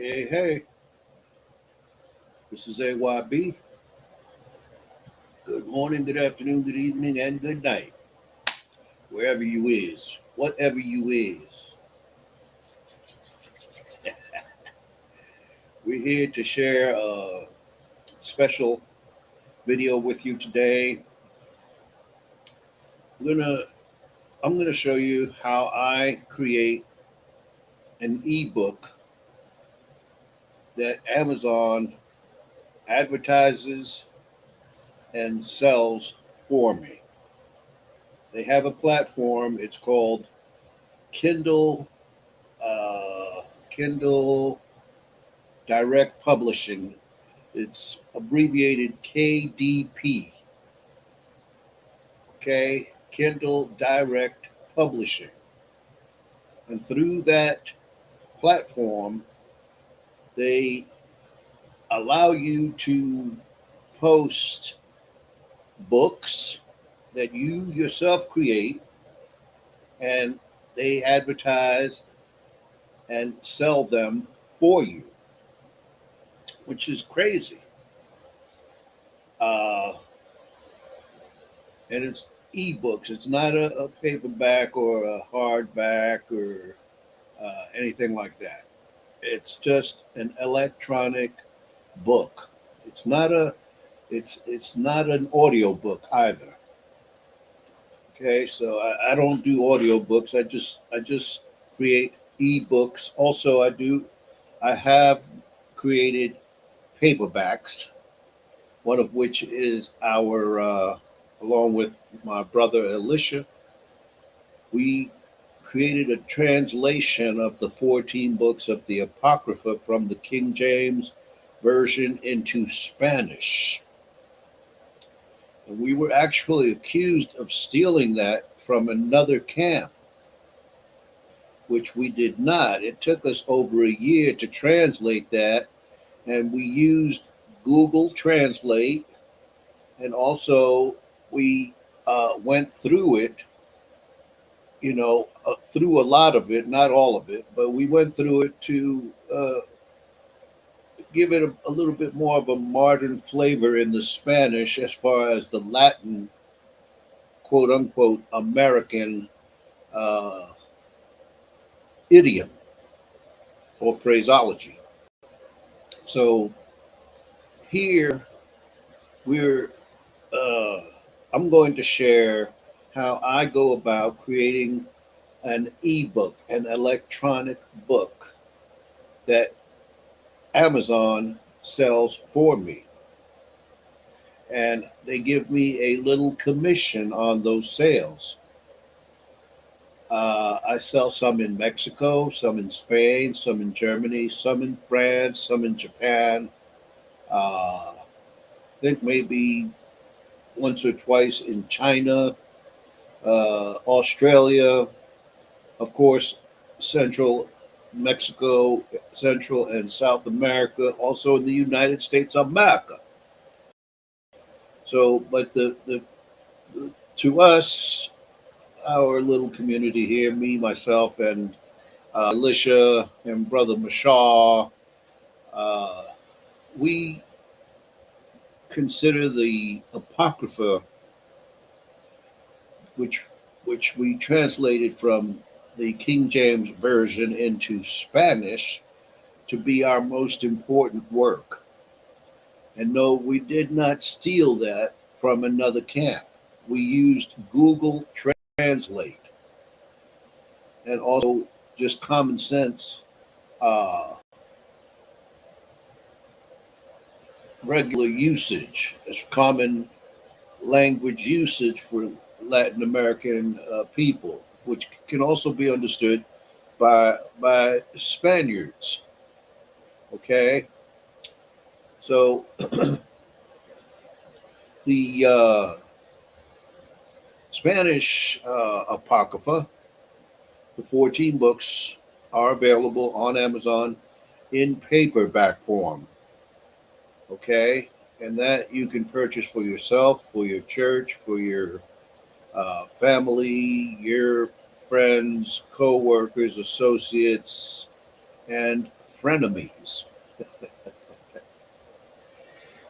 Hey, hey, this is AYB. Good morning, good afternoon, good evening, and good night, wherever you is, whatever you is. We're here to share a special video with you today. I'm gonna I'm gonna show you how I create an ebook that Amazon advertises and sells for me. They have a platform. It's called Kindle Kindle Direct Publishing. It's abbreviated KDP. Okay, Kindle Direct Publishing. And through that platform, they allow you to post books that you yourself create, and they advertise and sell them for you, which is crazy. Uh, and it's ebooks. It's not a paperback or a hardback or anything like that. It's just an electronic book. It's not a it's not an audio book either. Okay, so I don't do audio books. I just create ebooks. Also, I have created paperbacks. One of which is our along with my brother Elisha, we created a translation of the 14 books of the Apocrypha from the King James Version into Spanish. And we were actually accused of stealing that from another camp, which we did not. It took us over a year to translate that, and we used Google Translate, and also we went through it, through a lot of it, not all of it, but we went through it to give it a little bit more of a modern flavor in the Spanish as far as the Latin, quote unquote, American uh, idiom or phraseology. So here we're, uh, I'm going to share how I go about creating an ebook, an electronic book that Amazon sells for me. And they give me a little commission on those sales. I sell some in Mexico, some in Spain, some in Germany, some in France, some in Japan. I think maybe once or twice in China, Australia, of course, Central Mexico, Central and South America, also in the United States of America. So, but to us, our little community here, me, myself, and Alicia and Brother Mashar, uh, we consider the Apocrypha, which which we translated from the King James Version into Spanish, to be our most important work. And no, we did not steal that from another camp. We used Google Translate and also just common sense, uh, regular usage, as common language usage for Latin American people, which can also be understood by Spaniards. Okay, so the Spanish Apocrypha, the 14 books, are available on Amazon in paperback form. Okay, and that you can purchase for yourself, for your church, for your family, your friends, co-workers, associates, and frenemies,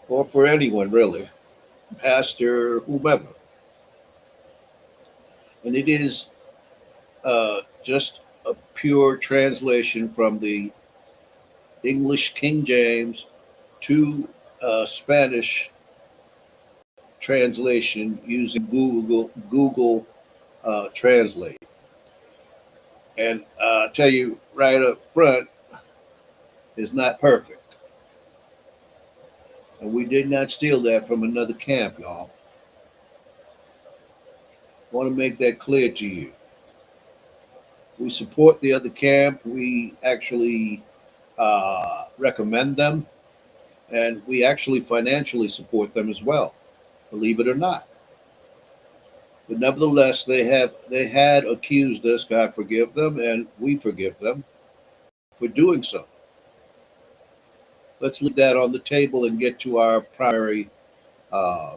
or for anyone really, pastor, whomever. And it is just a pure translation from the English King James to Spanish translation using Google Translate. And I tell you right up front, is not perfect. And we did not steal that from another camp, y'all. I want to make that clear to you. We support the other camp. We actually recommend them, and we actually financially support them as well, believe it or not. But nevertheless, they had accused us, God forgive them, and we forgive them for doing so. Let's leave that on the table and get to our primary uh,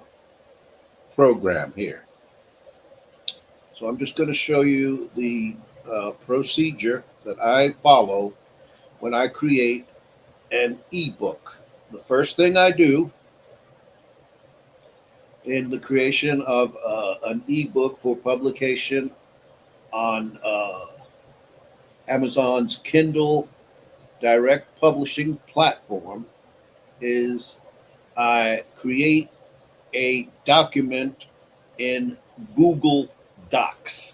program here. So I'm just going to show you the procedure that I follow when I create an ebook. The first thing I do in the creation of an ebook for publication on Amazon's Kindle direct publishing platform is I create a document in Google Docs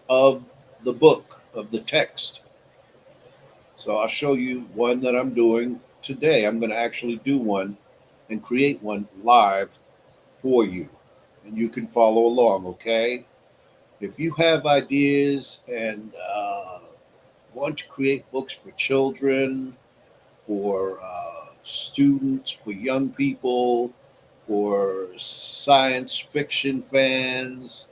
of the book, of the text. So I'll show you one that I'm doing today. I'm going to actually do one and create one live for you. And you can follow along, okay? If you have ideas and want to create books for children, for students, for young people, for science fiction fans,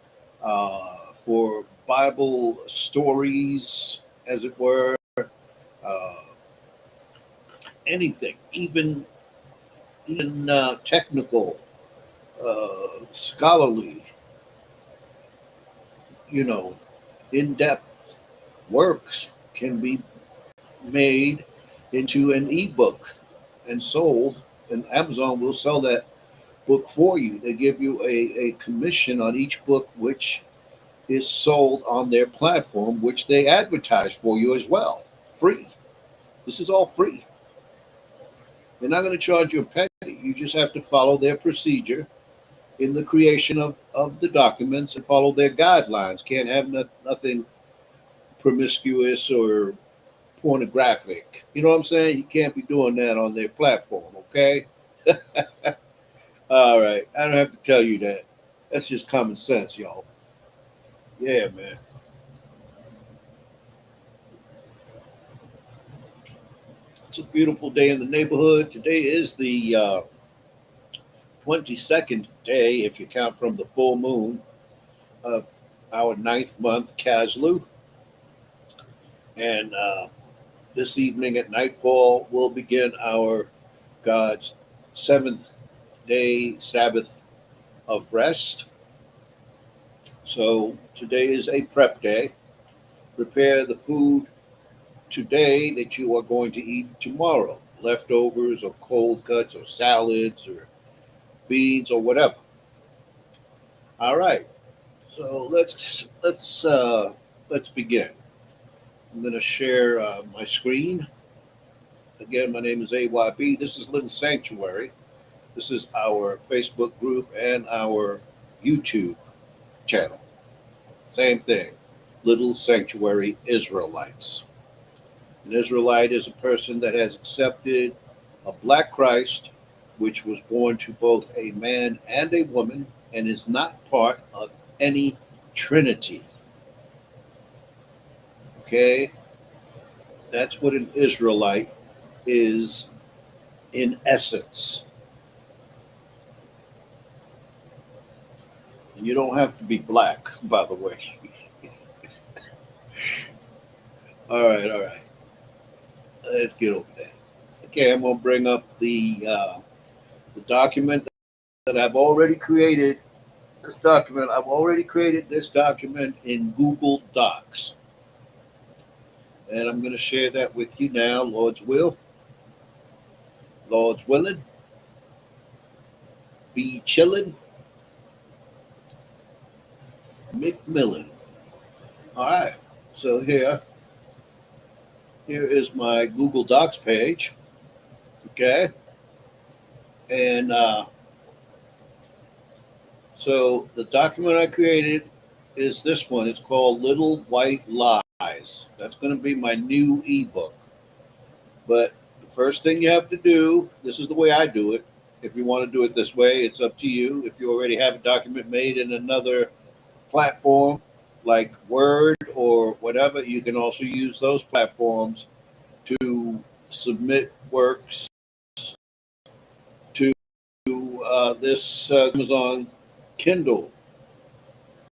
for Bible stories, as it were, uh, anything, even technical, scholarly, you know, in-depth works can be made into an ebook and sold, and Amazon will sell that book for you. They give you a commission on each book which is sold on their platform, which they advertise for you as well. Free. This is all free. They're not going to charge you a penny. You just have to follow their procedure in the creation of the documents and follow their guidelines. Can't have nothing promiscuous or pornographic. You know what I'm saying? You can't be doing that on their platform, okay? All right. I don't have to tell you that. That's just common sense, y'all. Yeah, man. It's a beautiful day in the neighborhood. Today is the 22nd day, if you count from the full moon, of our ninth month, Caslu. And this evening at nightfall, we'll begin our God's seventh day Sabbath of rest. So today is a prep day. Prepare the food today that you are going to eat tomorrow. Leftovers or cold cuts or salads or beans or whatever. All right. So let's begin. I'm going to share my screen. Again, my name is AYB. This is Little Sanctuary. This is our Facebook group and our YouTube channel. Same thing. Little Sanctuary Israelites. An Israelite is a person that has accepted a black Christ, which was born to both a man and a woman, and is not part of any trinity. Okay? That's what an Israelite is in essence. And you don't have to be black, by the way. All right. Let's get over that. Okay, I'm gonna bring up the document that I've already created. I've already created this document in Google Docs. And I'm going to share that with you now, Lord's will. Lord's willing. Be chillin'. McMillan. All right. So here is my Google Docs page. Okay. And so the document I created is this one. It's called Little White Lies. That's going to be my new ebook. But the first thing you have to do, this is the way I do it. If you want to do it this way, it's up to you. If you already have a document made in another platform like Word or whatever, you can also use those platforms to submit works to this Amazon Kindle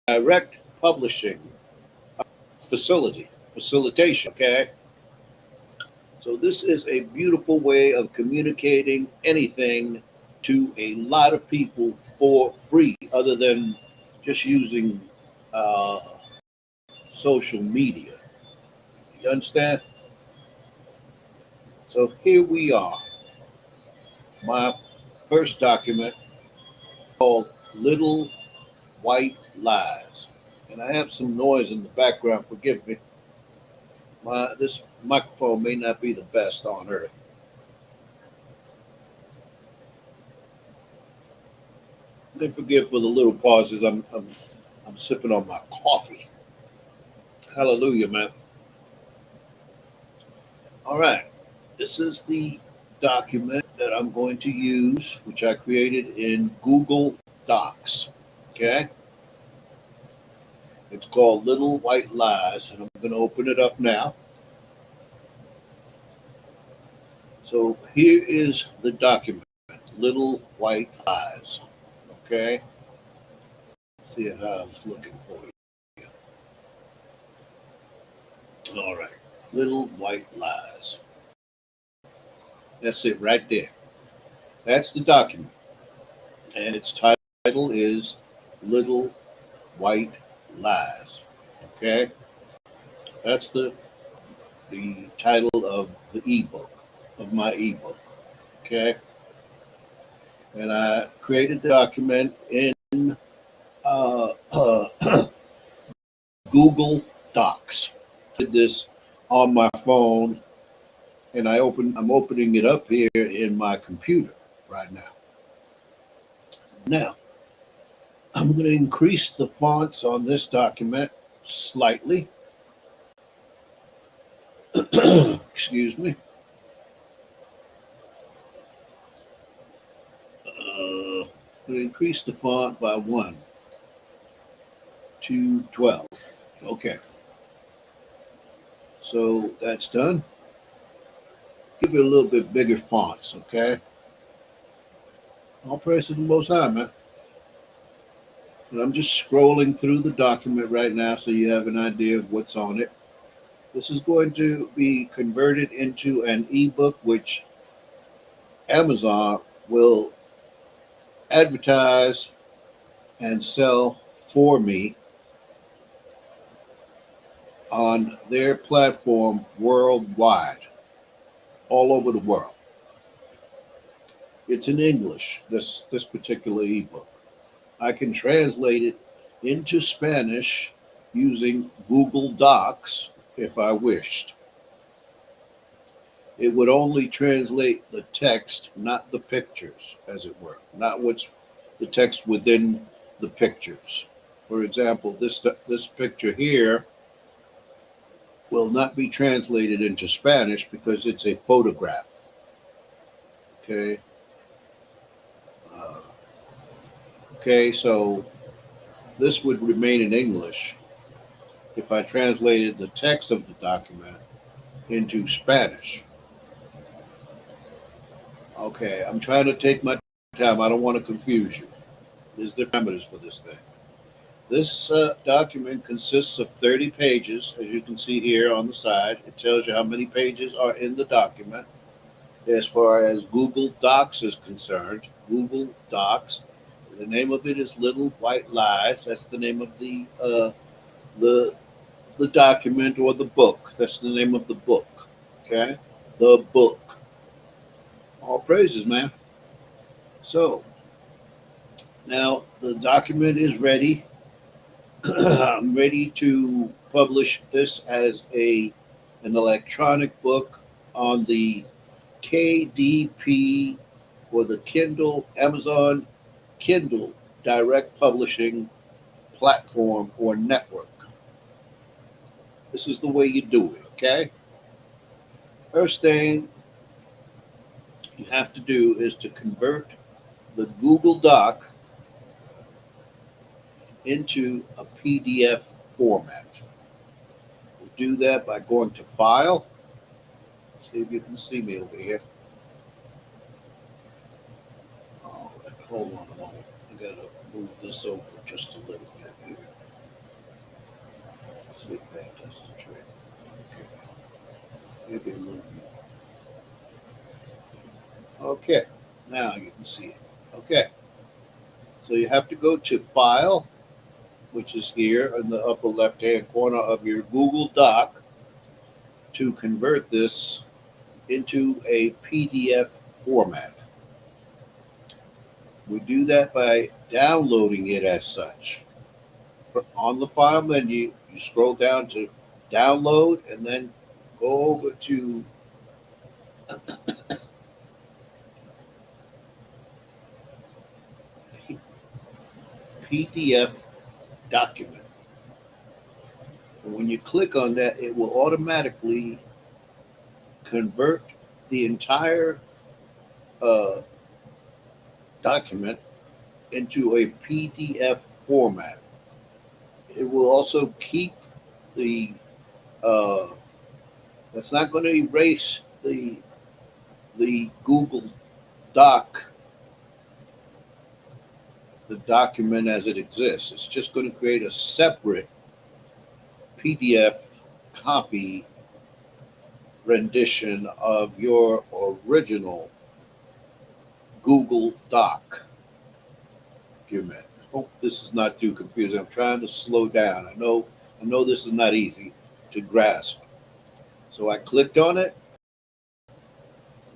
direct publishing facilitation. Okay. So this is a beautiful way of communicating anything to a lot of people for free, other than just using uh, social media. You understand? So here we are. My first document called Little White Lies. And I have some noise in the background, forgive me. This microphone may not be the best on earth. Then forgive for the little pauses. I'm sipping on my coffee. Hallelujah, man. All right. This is the document that I'm going to use, which I created in Google Docs. Okay. It's called Little White Lies, and I'm going to open it up now. So here is the document, Little White Lies. Okay. See how I was looking for you. All right. Little White Lies. That's it right there. That's the document. And its title is Little White Lies. Okay? That's the title of the ebook, of my ebook. Okay? And I created the document in uh, uh, Google Docs. I did this on my phone, and I'm opening it up here in my computer right now. Now, I'm going to increase the fonts on this document slightly. Excuse me. I'm going to increase the font by 1 to 12. Okay. So that's done. Give it a little bit bigger fonts, okay? All praise to the Most High, man. And I'm just scrolling through the document right now so you have an idea of what's on it. This is going to be converted into an ebook, which Amazon will advertise and sell for me on their platform worldwide, all over the world. It's in English, this particular ebook. I can translate it into Spanish using Google Docs if I wished. It would only translate the text, not the pictures, as it were, not what's the text within the pictures. For example, this picture here will not be translated into Spanish because it's a photograph. Okay. Okay, so this would remain in English if I translated the text of the document into Spanish. Okay, I'm trying to take my time. I don't want to confuse you. There's different parameters for this thing. This document consists of 30 pages, as you can see here on the side. It tells you how many pages are in the document. As far as Google Docs is concerned, Google Docs, the name of it is Little White Lies. That's the name of the the document or the book. That's the name of the book. Okay? The book. All praises, man. So now the document is ready. I'm ready to publish this as an electronic book on the KDP or the Kindle Amazon Kindle direct publishing platform or network. This is the way you do it, okay? First thing you have to do is to convert the Google Doc into a PDF format. We'll do that by going to File. See if you can see me over here. Oh, hold on a moment. I gotta move this over just a little bit here. See if that does the trick. Okay. Maybe a little more. Okay. Now you can see it. Okay. So you have to go to File, which is here in the upper left-hand corner of your Google Doc, to convert this into a PDF format. We do that by downloading it as such. On the file menu, you scroll down to download and then go over to PDF document. And when you click on that, it will automatically convert the entire uh, document into a PDF format. It will also keep the, that's not going to erase the Google Doc, the document as it exists. It's just going to create a separate PDF copy rendition of your original Google Doc document. Hope this is not too confusing. I'm trying to slow down. I know this is not easy to grasp. So I clicked on it.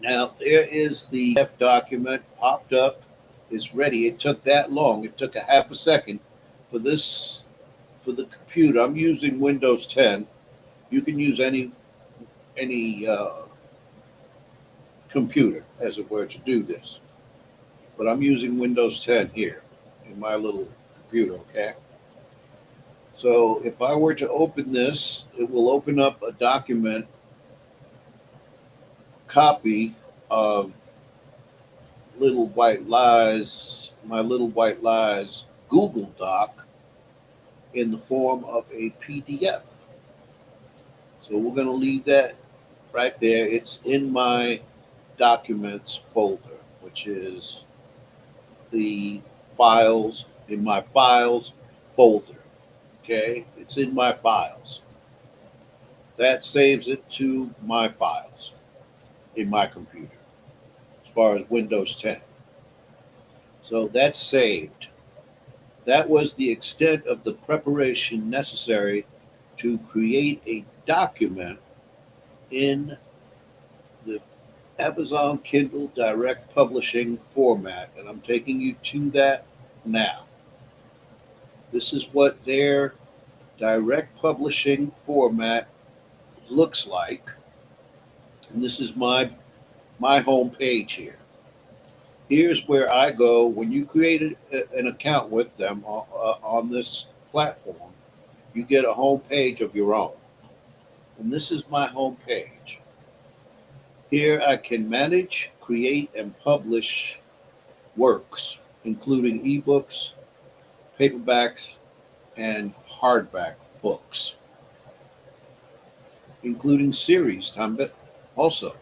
Now there is the PDF document popped up. It's ready. It took that long. It took a half a second for the computer. I'm using Windows 10. You can use any computer, as it were, to do this. But I'm using Windows 10 here in my little computer, okay? So if I were to open this, it will open up a document copy of Little White Lies, my Little White Lies Google Doc in the form of a PDF. So we're going to leave that right there. It's in my documents folder, which is the files, in my files folder. Okay, it's in my files. That saves it to my files in my computer as far as Windows 10. So that's saved. That was the extent of the preparation necessary to create a document in the Amazon Kindle Direct Publishing format, and I'm taking you to that now. This is what their direct publishing format looks like, and this is my home page here. Here's where I go when you create an account with them on this platform. You get a home page of your own, and this is my home page. Here I can manage, create, and publish works, including ebooks, paperbacks, and hardback books, including series, also.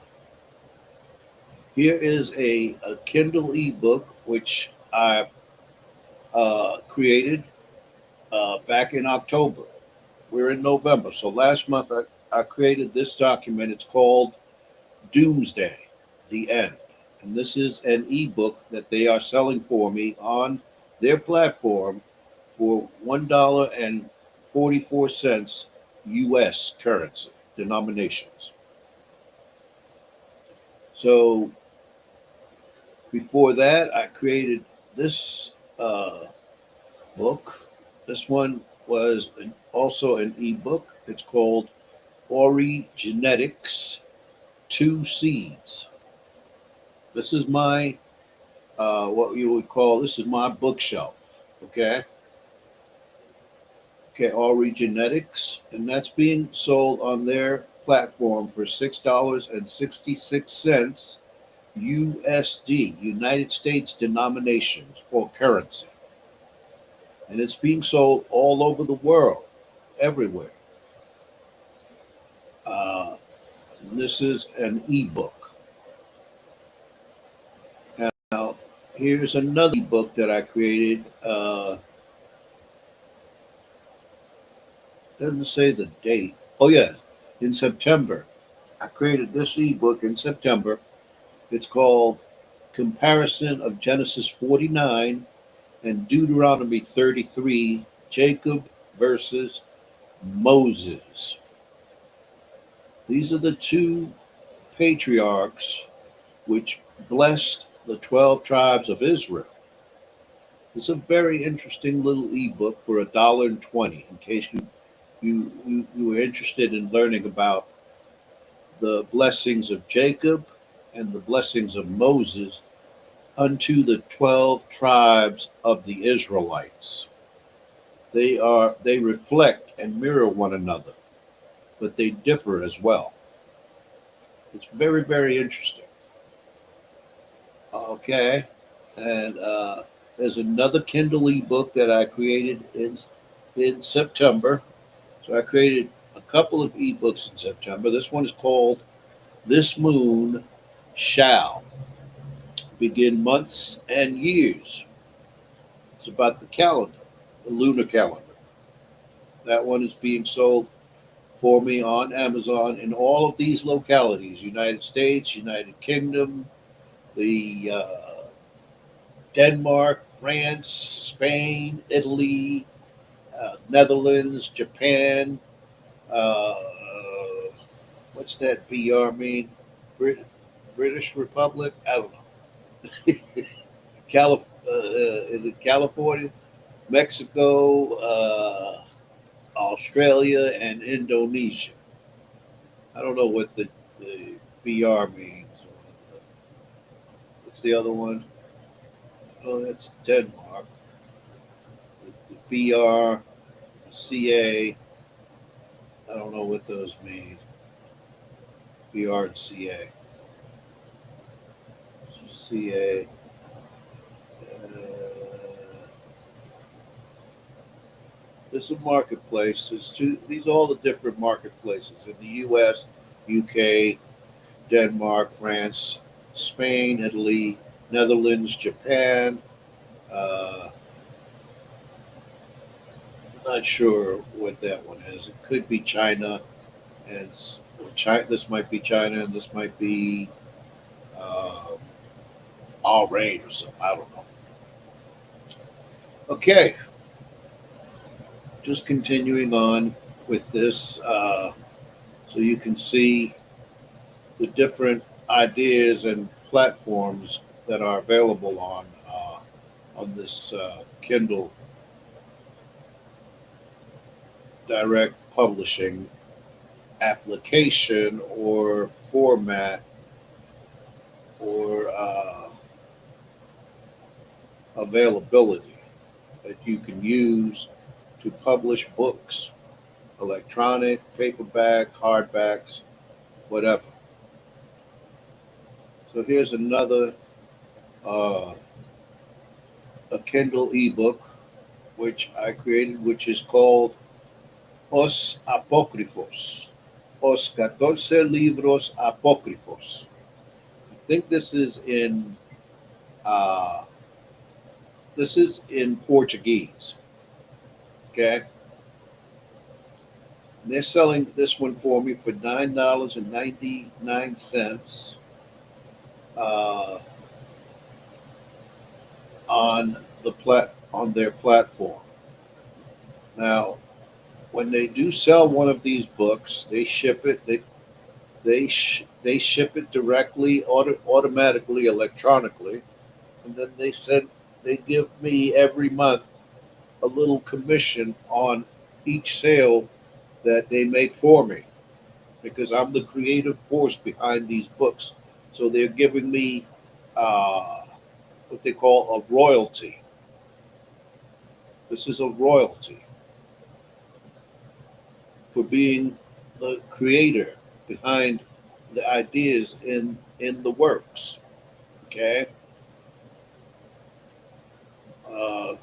Here is a Kindle ebook, which I created back in October. We're in November, so last month I created this document. It's called Doomsday, the End. And this is an ebook that they are selling for me on their platform for $1.44 U.S. currency denominations. So before that, I created this book. This one was also an ebook. It's called Ori Genetics Two Seeds. This is my what you would call this is my bookshelf. Okay, Ori Genetics, and that's being sold on their platform for $6.66 USD, United States denominations or currency, and it's being sold all over the world, everywhere. Uh, this is an ebook. Now, here's another ebook that I created. Doesn't say the date. Oh yeah, in September. I created this ebook in September. It's called Comparison of Genesis 49 and Deuteronomy 33, Jacob versus Moses. These are the two patriarchs which blessed the 12 tribes of Israel. It's a very interesting little ebook for $1.20 in case you were interested in learning about the blessings of Jacob and the blessings of Moses unto the 12 tribes of the Israelites. They reflect and mirror one another, but they differ as well. It's very, very interesting. Okay, and there's another Kindle ebook that I created in September. So I created a couple of ebooks in September. This one is called "This Moon Shall Begin Months and Years." It's about the calendar, the lunar calendar. That one is being sold for me on Amazon in all of these localities: United States, United Kingdom, the Denmark, France, Spain, Italy, Netherlands, Japan. Uh, what's that BR mean? Brit- British Republic? I don't know. Is it California, Mexico, Australia, and Indonesia? I don't know what the BR means. What's the other one? Oh, that's Denmark. The BR, CA. I don't know what those mean. BR and CA. CA. There's a marketplace. These are all the different marketplaces in the U.S., UK, Denmark, France, Spain, Italy, Netherlands, Japan. Uh, not sure what that one is. It could be China, and China. This might be China, and this might be uh, Bahrain or something. I don't know. Okay, just continuing on with this, so you can see the different ideas and platforms that are available on this Kindle direct publishing application or format or availability that you can use to publish books, electronic, paperback, hardbacks, whatever. So here's another uh, a Kindle ebook which I created, which is called Os Apócrifos, Os 14 Libros Apócrifos. I think uh, this is in Portuguese. Okay, and they're selling this one for me for $9.99 uh, on their platform. Now, when they do sell one of these books, they ship it. They ship it directly, automatically, electronically, and then they give me every month a little commission on each sale that they make for me because I'm the creative force behind these books. So they're giving me uh, what they call a royalty. This is a royalty for being the creator behind the ideas in the works. Okay. Uh,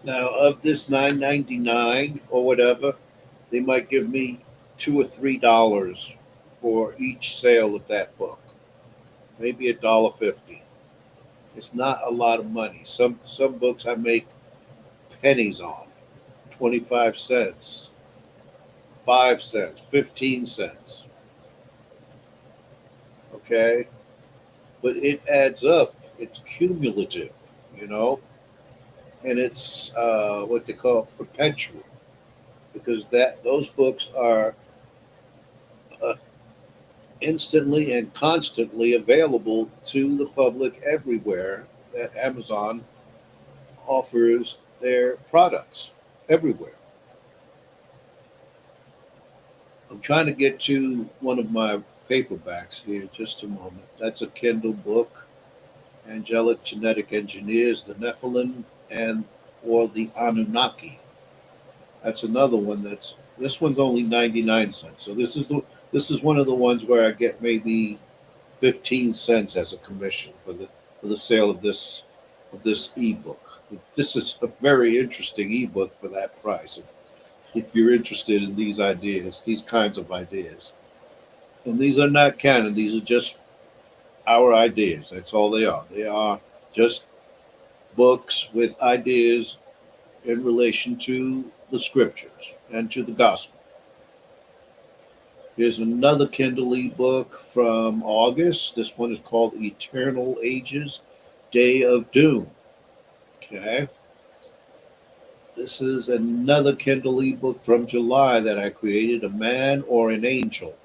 Now of this $9.99 or whatever, they might give me $2 or $3 for each sale of that book. Maybe $1.50. It's not a lot of money. Some books I make pennies on, 25 cents, 5 cents, 15 cents. Okay, but it adds up. It's cumulative, you know, and it's what they call perpetual because that those books are uh, instantly and constantly available to the public everywhere that Amazon offers their products everywhere. I'm trying to get to one of my paperbacks here, just a moment. That's a Kindle book, Angelic Genetic Engineers, the Nephilim, and or the Anunnaki. That's another one. This one's only 99 cents. So this is one of the ones where I get maybe 15 cents as a commission for the sale of this ebook. This is a very interesting ebook for that price. If you're interested in these ideas, these kinds of ideas, and these are not canon. These are just our ideas. That's all they are. They are just books with ideas in relation to the scriptures and to the gospel. Here's another Kindle ebook from August. This one is called Eternal Ages, Day of Doom. Okay. This is another Kindle ebook from July that I created, A Man or an Angel,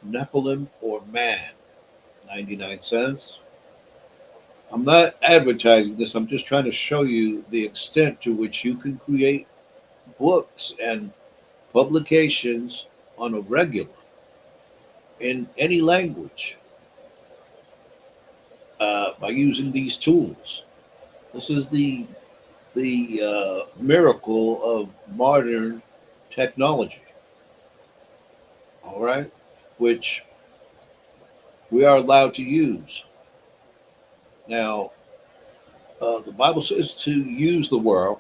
Nephilim or Man, 99 cents. I'm not advertising this, I'm just trying to show you the extent to which you can create books and publications on a regular in any language by using these tools. This is the miracle of modern technology. All right, which we are allowed to use now. The Bible says to use the world,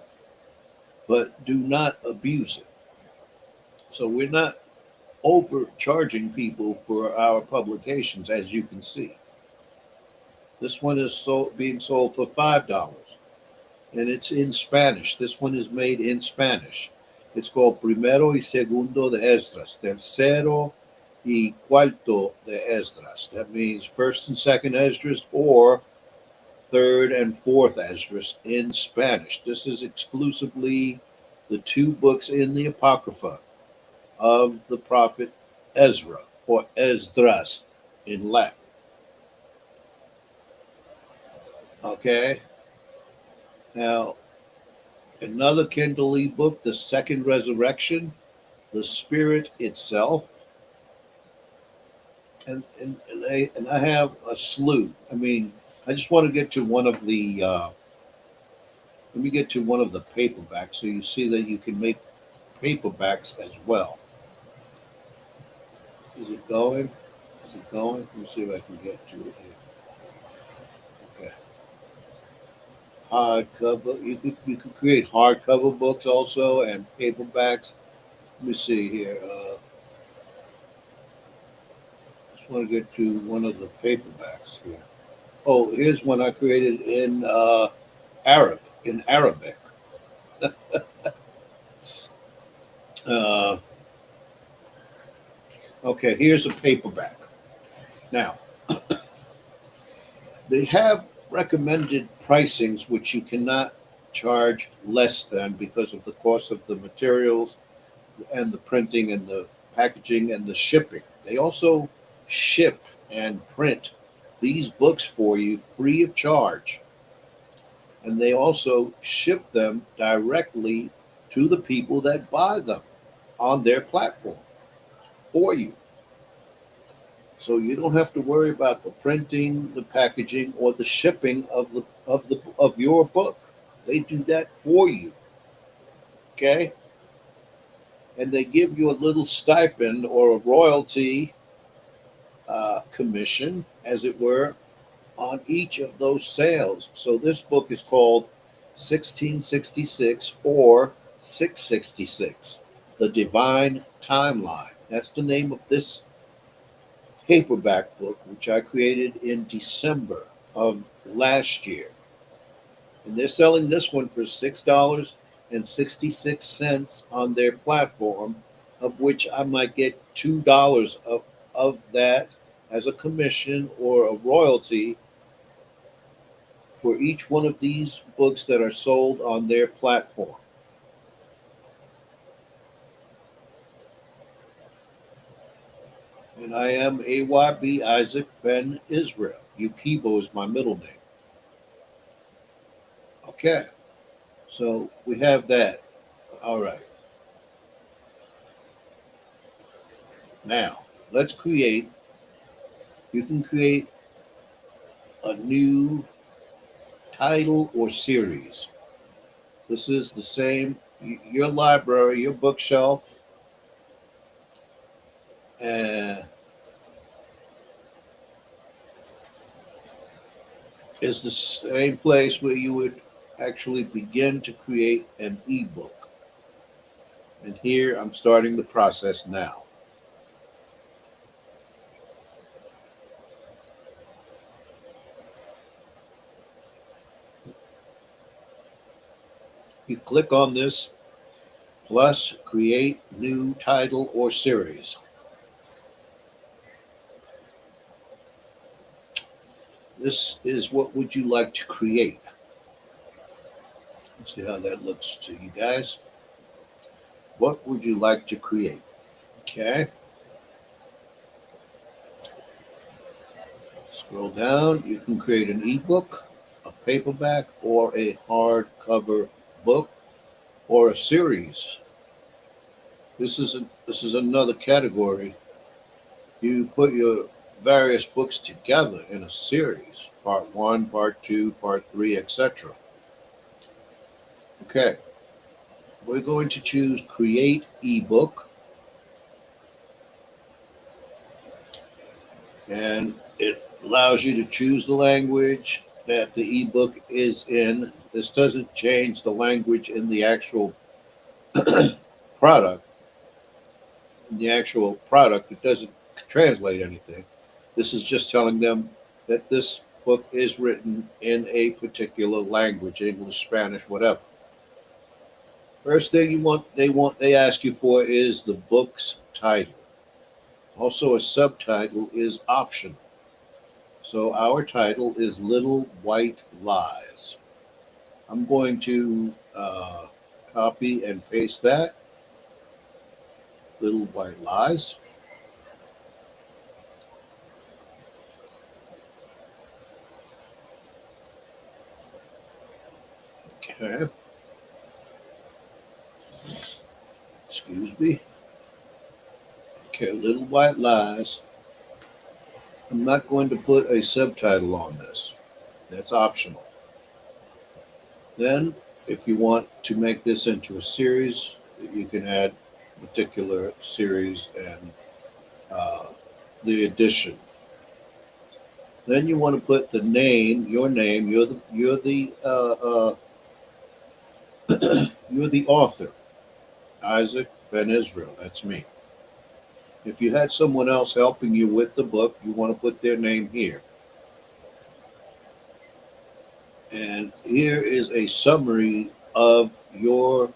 but do not abuse it. So we're not overcharging people for our publications, as you can see. This one is being sold for $5, and it's in Spanish. This one is made in Spanish. It's called Primero y Segundo de Esdras, Tercero y Cuarto de Esdras. That means first and second Esdras, or third and fourth Esdras in Spanish. This is exclusively the two books in the Apocrypha of the prophet Ezra, or Esdras in Latin. Okay. Now, another Kindle ebook, The Second Resurrection, The Spirit Itself. And I have a slew. I mean, I just want to get to one of the, let me get to one of the paperbacks so you see that you can make paperbacks as well. Is it going? Is it going? Let me see if I can get to it here. Okay. Hardcover. You could create hardcover books also and paperbacks. Let me see here. Just want to get to one of the paperbacks here. Oh, here's one I created in Arabic. Uh, okay, here's a paperback. Now, they have recommended pricings which you cannot charge less than because of the cost of the materials and the printing and the packaging and the shipping. They also ship and print these books for you free of charge. And they also ship them directly to the people that buy them on their platform for you. So you don't have to worry about the printing, the packaging, or the shipping of your book. They do that for you. Okay? And they give you a little stipend or a royalty commission, as it were, on each of those sales. So this book is called 1666 or 666, The Divine Timeline. That's the name of this paperback book, which I created in December of last year. And they're selling this one for $6.66 on their platform, of which I might get $2 of that as a commission or a royalty for each one of these books that are sold on their platform. And I am AYB Isaac Ben Israel. Yukibo is my middle name. Okay, so we have that. All right. Now, let's create, you can create a new title or series. This is the same, your library, your bookshelf, uh, is the same place where you would actually begin to create an ebook. And here I'm starting the process now. You click on this plus create new title or series. This is what would you like to create. Let's see how that looks to you guys. What would you like to create? Okay. Scroll down. You can create an ebook, a paperback, or a hardcover book, or a series. This is another category. You put your various books together in a series, part one, part two, part three, etc. Okay, we're going to choose create ebook, and it allows you to choose the language that the ebook is in. This doesn't change the language in the actual product. In the actual product, it doesn't translate anything. This is just telling them that this book is written in a particular language, English, Spanish, whatever. First thing they ask you for is the book's title. Also, a subtitle is optional. So our title is Little White Lies. I'm going to copy and paste that. Little White Lies. Okay. Excuse me. Okay, Little White Lies. I'm not going to put a subtitle on this. That's optional. Then, if you want to make this into a series, you can add a particular series and the edition. Then you want to put the name, your name. You're the author, Isaac Ben Israel. That's me. If you had someone else helping you with the book, you want to put their name here. And here is a summary of your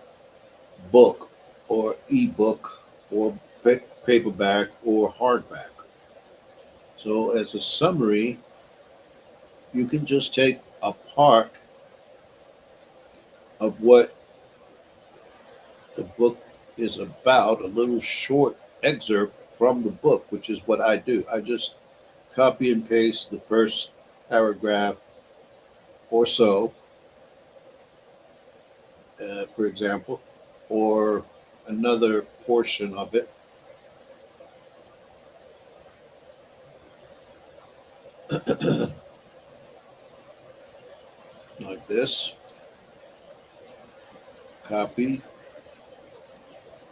book or ebook or paperback or hardback. So, as a summary, you can just take a part of what the book is about, a little short excerpt from the book, which is what I do. I just copy and paste the first paragraph or so, for example, or another portion of it, like this. Copy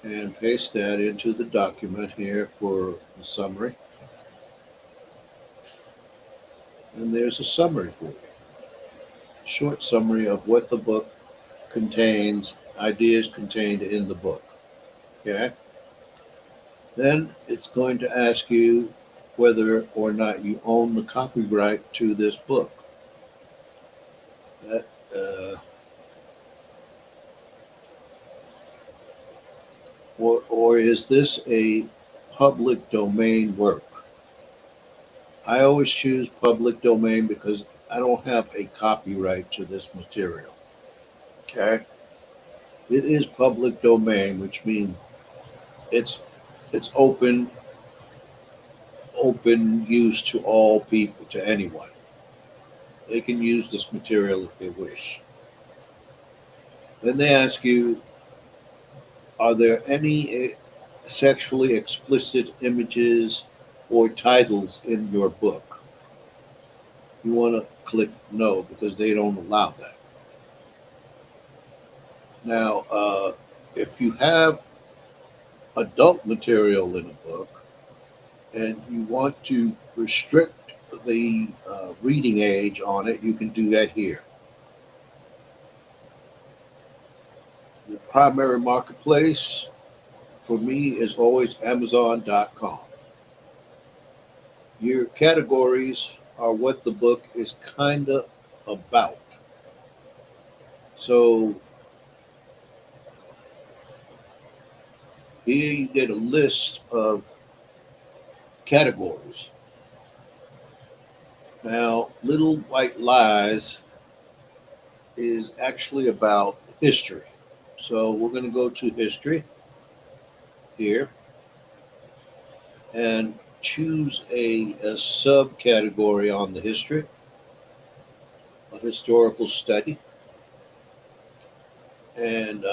and paste that into the document here for the summary. And there's a summary for you. Short summary of what the book contains, ideas contained in the book. Okay? Then it's going to ask you whether or not you own the copyright to this book. That, or is this a public domain work? I always choose public domain because I don't have a copyright to this material. Okay? It is public domain, which means it's it's open use to all people, to anyone. They can use this material if they wish. Then they ask you, are there any sexually explicit images or titles in your book? You want to click no because they don't allow that. Now, if you have adult material in a book and you want to restrict the reading age on it, you can do that here. The primary marketplace for me is always Amazon.com. Your categories are what the book is kind of about. So here you get a list of categories. Now, Little White Lies is actually about history. So we're going to go to history here and choose a subcategory on the history, a historical study, and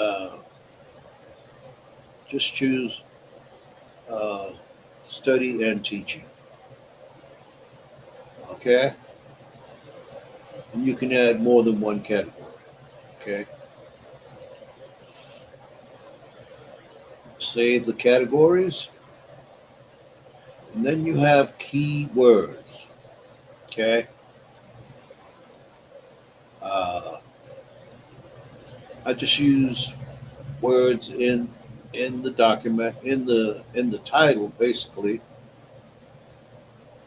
just choose uh, study and teaching. Okay? And you can add more than one category. Okay? Save the categories. And then you have keywords. Okay? Uh, I just use words in the document, in the title, basically.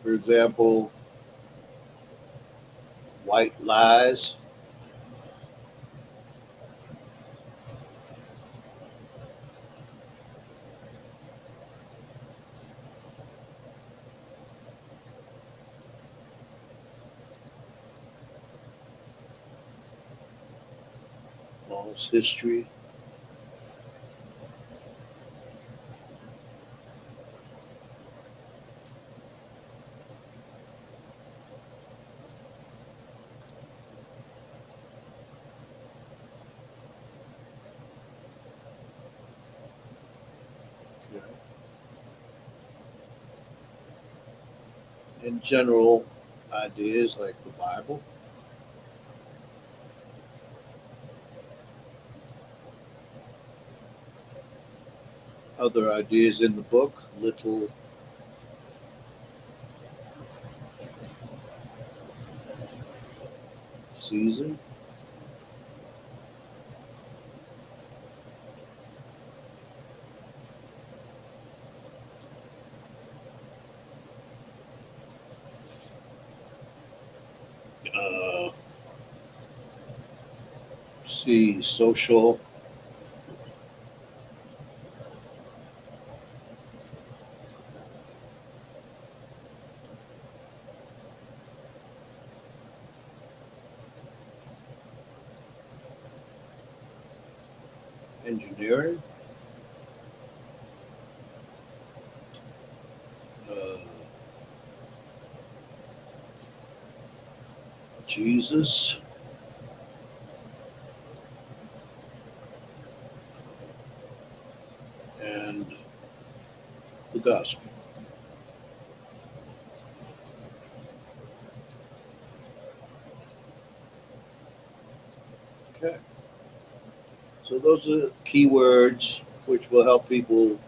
For example, white lies. False history. In general ideas like the Bible. Other ideas in the book, little season. Uh, see social. engineering. Uh, Jesus and the gospel. Okay. So those are keywords which will help people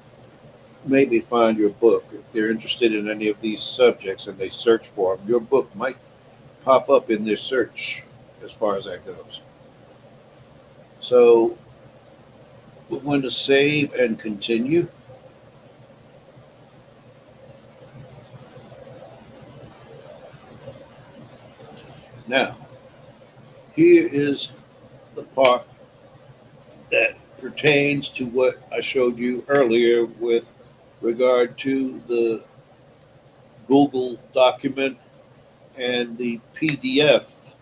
maybe find your book. If they're interested in any of these subjects and they search for them, your book might pop up in their search as far as that goes. So we're going to save and continue. Now, here is the part that pertains to what I showed you earlier with regard to the Google document and the PDF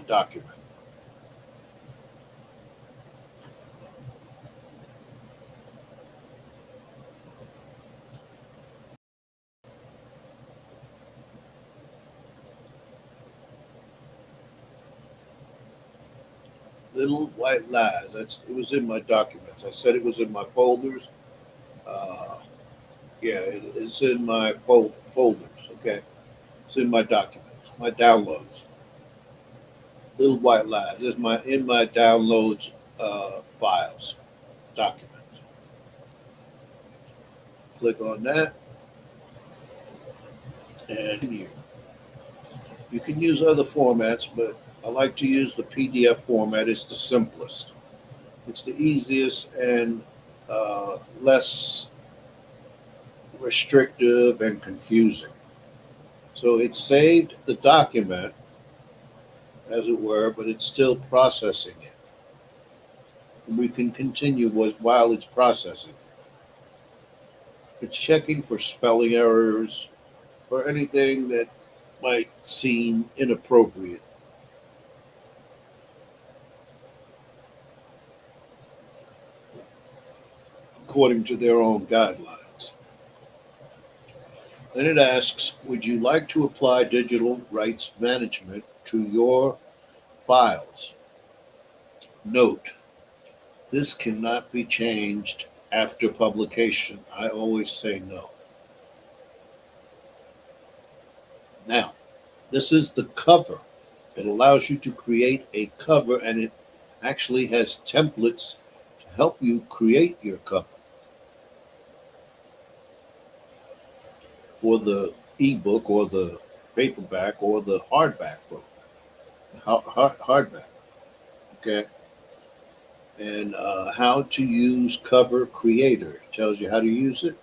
document. Little white lies. It was in my documents. I said it was in my folders. Uh, yeah, it's in my folders. Okay, it's in my documents, my downloads. Little white lies. It's my in my downloads files documents. Click on that, and you can use other formats, but I like to use the PDF format. It's the simplest. It's the easiest and less restrictive and confusing. So it saved the document, as it were, but it's still processing it. And we can continue while it's processing. It's checking for spelling errors or anything that might seem inappropriate according to their own guidelines. Then it asks, would you like to apply digital rights management to your files? Note, this cannot be changed after publication. I always say no. Now, this is the cover. It allows you to create a cover and it actually has templates to help you create your cover for the ebook or the paperback or the hardback book. Hardback, okay? And how to use Cover Creator. It tells you how to use it.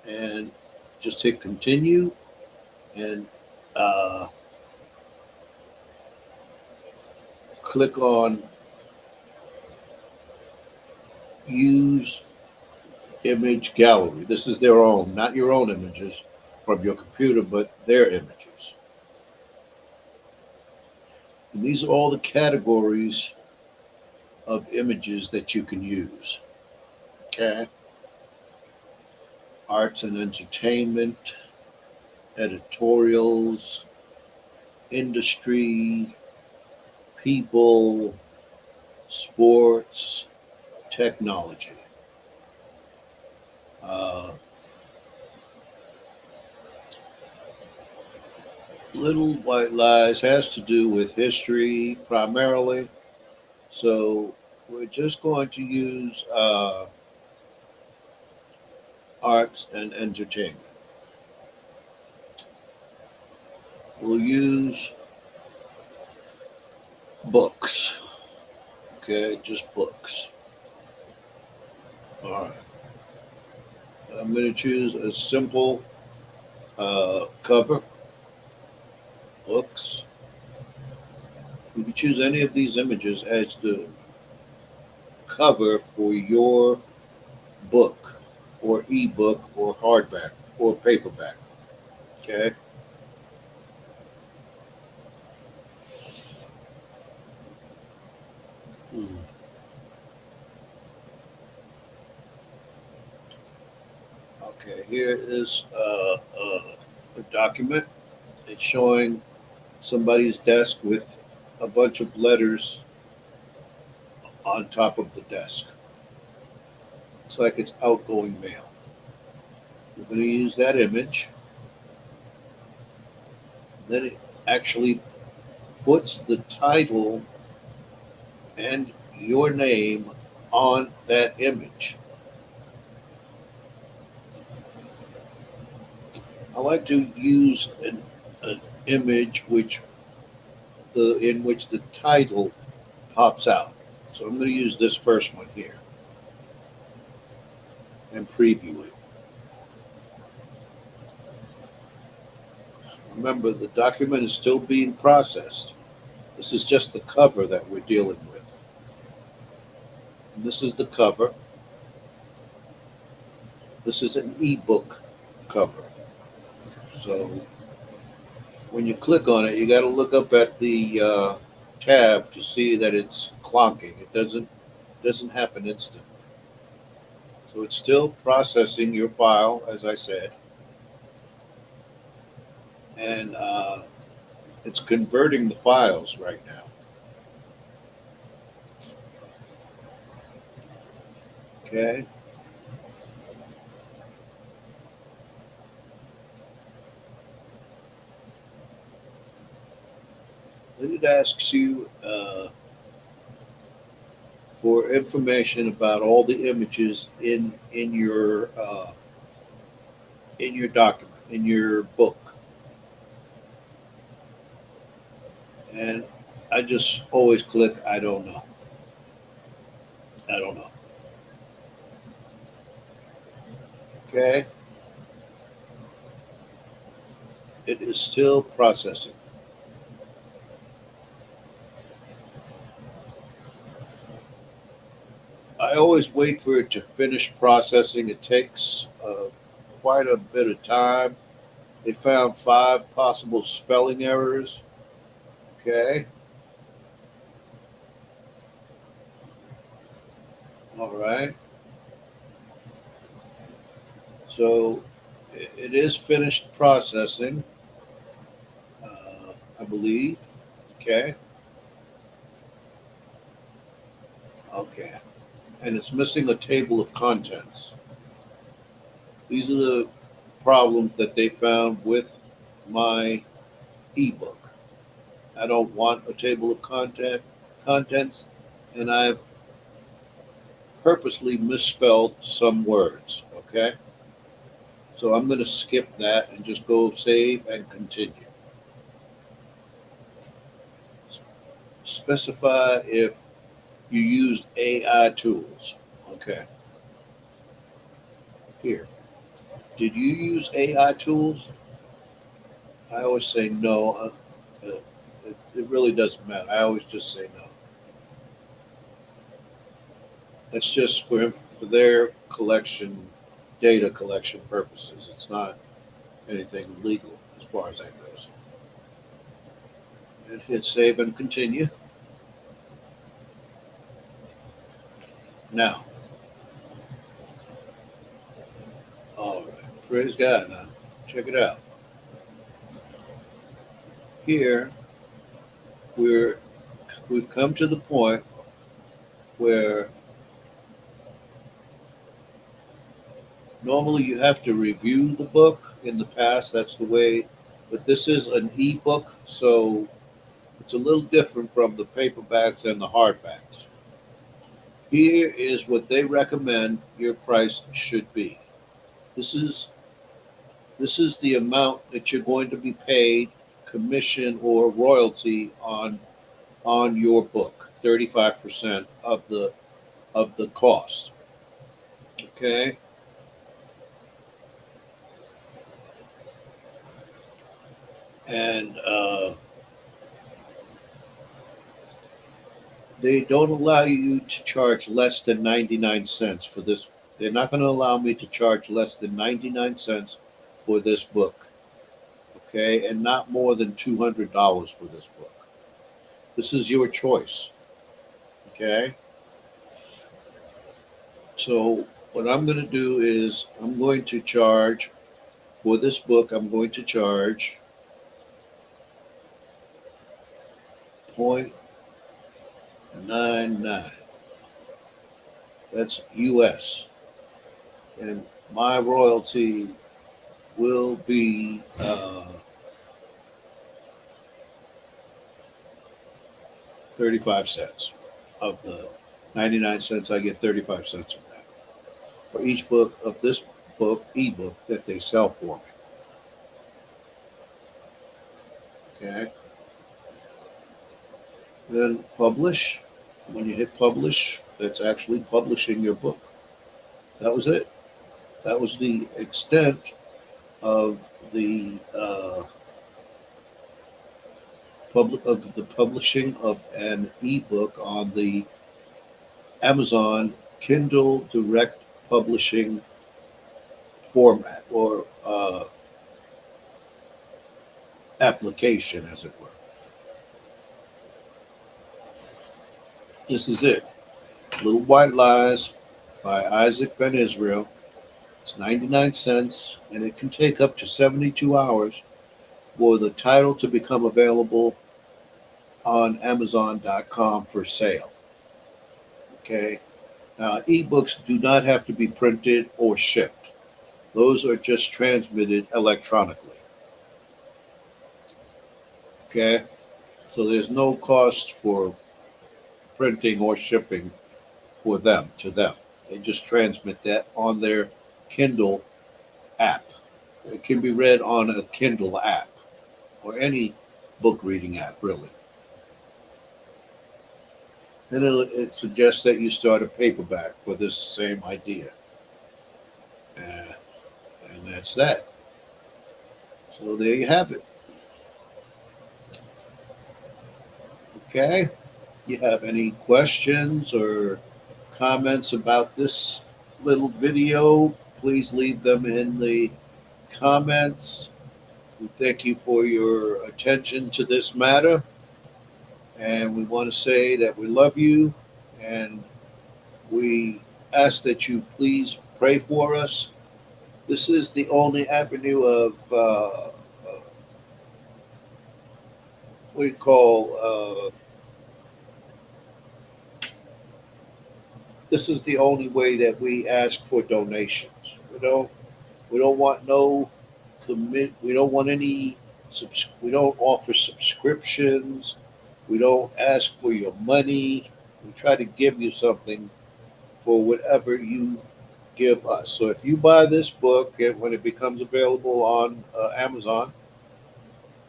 And just hit continue and uh, click on use image gallery. This is their own, not your own images from your computer, but their images. And these are all the categories of images that you can use. Okay. Arts and entertainment, editorials, industry, people, sports, technology. Uh, Little White Lies has to do with history primarily. So we're just going to use arts and entertainment. We'll use books. Okay, just books. All right. I'm going to choose a simple cover, books. You can choose any of these images as the cover for your book or ebook or hardback or paperback. Okay. Hmm. Okay, here is a document. It's showing somebody's desk with a bunch of letters on top of the desk. Looks like it's outgoing mail. We're going to use that image. Then it actually puts the title and your name on that image. I like to use an image in which the title pops out. So I'm going to use this first one here and preview it. Remember, the document is still being processed. This is just the cover that we're dealing with. And this is the cover. This is an ebook cover. So when you click on it, you got to look up at the tab to see that it's clonking. It doesn't happen instantly. So it's still processing your file, as I said, and it's converting the files right now. Okay. Then it asks you for information about all the images in your document, in your book. And I just always click I don't know. I don't know. Okay. It is still processing. I always wait for it to finish processing. It takes quite a bit of time. They found 5 possible spelling errors. Okay. All right. So it is finished processing, I believe. Okay. Okay. And it's missing a table of contents. These are the problems that they found with my ebook. I don't want a table of contents, and I've purposely misspelled some words. Okay. So I'm going to skip that and just go save and continue. Specify if you used AI tools. Okay. Here. Did you use AI tools? I always say no. It really doesn't matter. I always just say no. That's just for their collection, data collection purposes. It's not anything legal as far as that goes. And hit save and continue. Now, all right. Praise God. Now, check it out. Here, we're we've come to the point where normally you have to review the book. In the past, that's the way, but this is an ebook, so it's a little different from the paperbacks and the hardbacks. Here is what they recommend your price should be. This is this is the amount that you're going to be paid commission or royalty on your book. 35% of the cost. Okay? And they don't allow you to charge less than 99 cents for this. They're not going to allow me to charge less than 99 cents for this book. Okay? And not more than $200 for this book. This is your choice. Okay? So what I'm going to do is I'm going to charge for this book. I'm going to charge 0.99. That's US, and my royalty will be 35 cents. Of the 99 cents, I get 35 cents of that for each book of this book, ebook, that they sell for me. Okay. Then publish. When you hit publish, that's actually publishing your book. That was it. That was the extent of the publishing of an ebook on the Amazon Kindle Direct Publishing format, or application, as it were. This is it. Little White Lies by Isaac Ben Israel. It's 99 cents, and it can take up to 72 hours for the title to become available on Amazon.com for sale. Okay. Now, ebooks do not have to be printed or shipped. Those are just transmitted electronically. Okay. So there's no cost for printing or shipping for them to them. They just transmit that on their Kindle app. It can be read on a Kindle app or any book reading app, really. Then it suggests that you start a paperback for this same idea. And that's that. So there you have it. Okay. You have any questions or comments about this little video, please leave them in the comments. We thank you for your attention to this matter. And we want to say that we love you, and we ask that you please pray for us. This is the only avenue of what we call this is the only way that we ask for donations. We don't want no commit. We don't want any. We don't offer subscriptions. We don't ask for your money. We try to give you something for whatever you give us. So if you buy this book, and when it becomes available on Amazon,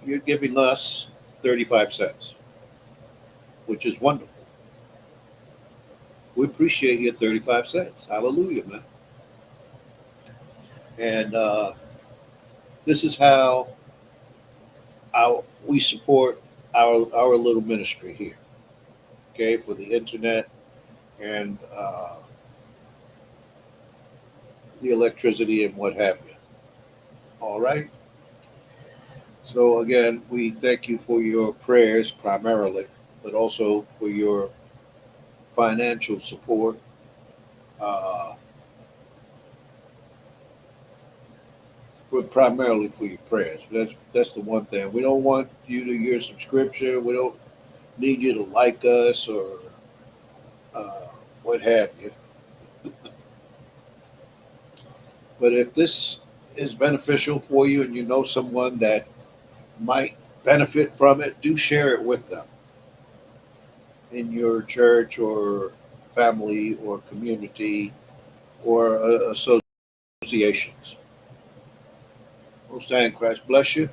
you're giving us 35 cents, which is wonderful. We appreciate your 35 cents. Hallelujah, man. And this is how we support our little ministry here. Okay, for the internet and the electricity and what have you. All right. So again, we thank you for your prayers primarily, but also for your financial support. Uh, but primarily for your prayers. That's the one thing. We don't want you to your subscription. We don't need you to like us or what have you. But if this is beneficial for you and you know someone that might benefit from it, do share it with them in your church or family or community or associations. Most high in Christ bless you.